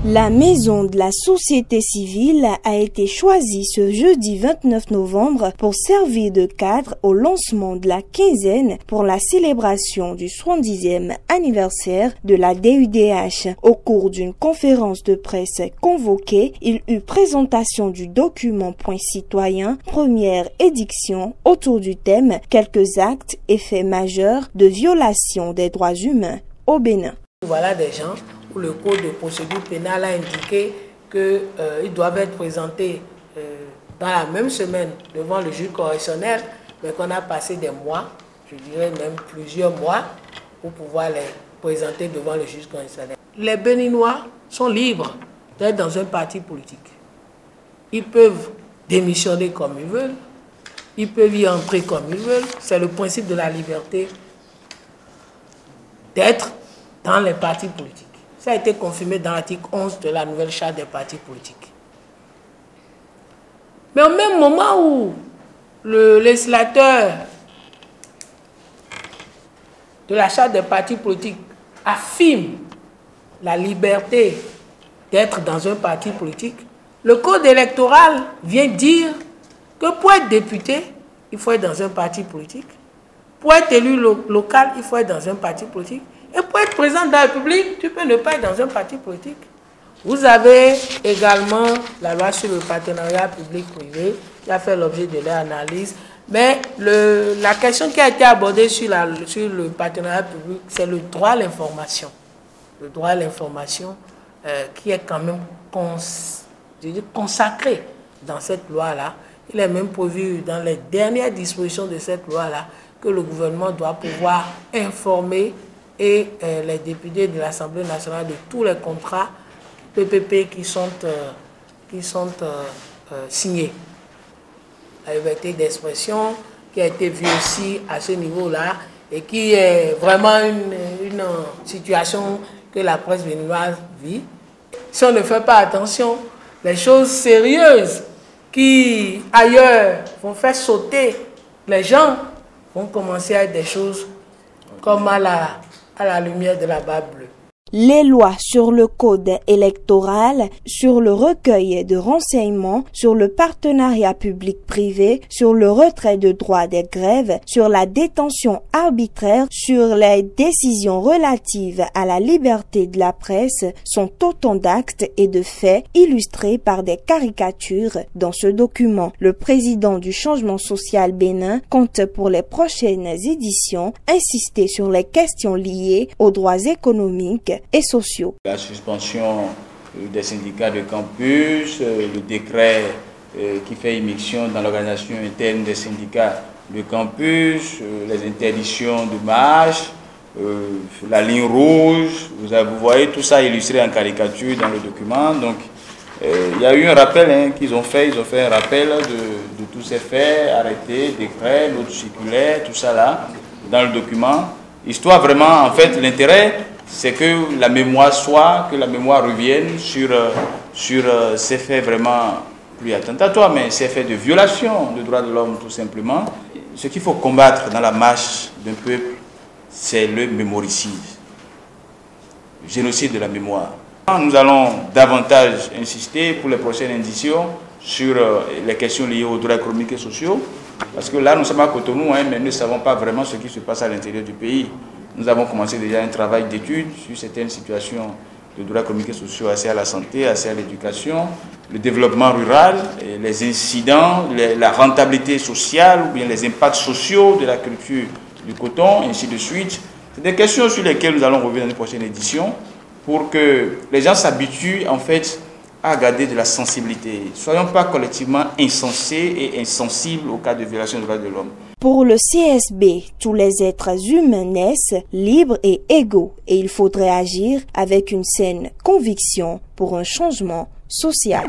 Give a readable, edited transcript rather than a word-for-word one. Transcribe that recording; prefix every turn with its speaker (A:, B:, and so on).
A: La maison de la société civile a été choisie ce jeudi 29 novembre pour servir de cadre au lancement de la quinzaine pour la célébration du 70e anniversaire de la DUDH. Au cours d'une conférence de presse convoquée, il eut présentation du document Point citoyen, première édition, autour du thème « Quelques actes et faits majeurs de violation des droits humains au Bénin ».
B: Voilà des gens où le code de procédure pénale a indiqué qu'ils doivent être présentés dans la même semaine devant le juge correctionnel, mais qu'on a passé des mois, je dirais même plusieurs mois, pour pouvoir les présenter devant le juge correctionnel. Les Béninois sont libres d'être dans un parti politique. Ils peuvent démissionner comme ils veulent, ils peuvent y entrer comme ils veulent. C'est le principe de la liberté d'être dans les partis politiques. Ça a été confirmé dans l'article 11 de la nouvelle charte des partis politiques. Mais au même moment où le législateur de la charte des partis politiques affirme la liberté d'être dans un parti politique, le code électoral vient dire que pour être député, il faut être dans un parti politique. Pour être élu local, il faut être dans un parti politique. Et pour être président de la République, tu peux ne pas être dans un parti politique. Vous avez également la loi sur le partenariat public-privé qui a fait l'objet de l'analyse. Mais la question qui a été abordée sur le partenariat public, c'est le droit à l'information. Le droit à l'information qui est quand même consacré dans cette loi-là. Il est même prévu dans les dernières dispositions de cette loi-là que le gouvernement doit pouvoir informer et les députés de l'Assemblée nationale de tous les contrats PPP qui sont signés. La liberté d'expression qui a été vue aussi à ce niveau-là et qui est vraiment une situation que la presse béninoise vit. Si on ne fait pas attention, les choses sérieuses qui ailleurs vont faire sauter les gens vont commencer à être des choses comme à la lumière de la barbe bleue.
A: Les lois sur le code électoral, sur le recueil de renseignements, sur le partenariat public-privé, sur le retrait de droits des grèves, sur la détention arbitraire, sur les décisions relatives à la liberté de la presse sont autant d'actes et de faits illustrés par des caricatures dans ce document. Le président du Changement social Bénin compte pour les prochaines éditions insister sur les questions liées aux droits économiques et sociaux.
C: La suspension des syndicats de campus, le décret qui fait immixtion dans l'organisation interne des syndicats de campus, les interdictions de marche, la ligne rouge, vous voyez tout ça illustré en caricature dans le document. Donc il y a eu un rappel qu'ils ont fait, un rappel de tous ces faits, arrêtés, décrets, l'autre circulaire, tout ça là, dans le document. Histoire vraiment, en fait, l'intérêt, c'est que la mémoire revienne sur ces faits vraiment plus attentatoires, mais ces faits de violation des droits de l'homme tout simplement. Ce qu'il faut combattre dans la marche d'un peuple, c'est le mémoricide, le génocide de la mémoire. Nous allons davantage insister pour les prochaines éditions sur les questions liées aux droits économiques et sociaux, parce que là nous sommes à Cotonou, mais nous ne savons pas vraiment ce qui se passe à l'intérieur du pays. Nous avons commencé déjà un travail d'étude sur certaines situations de droits économiques et sociaux, assez à la santé, assez à l'éducation, le développement rural, les incidents, la rentabilité sociale ou bien les impacts sociaux de la culture du coton, ainsi de suite. C'est des questions sur lesquelles nous allons revenir dans une prochaine édition pour que les gens s'habituent en fait à garder de la sensibilité. Soyons pas collectivement insensés et insensibles au cas de violation des droits de l'homme.
A: Pour le CSB, tous les êtres humains naissent libres et égaux et il faudrait agir avec une saine conviction pour un changement social.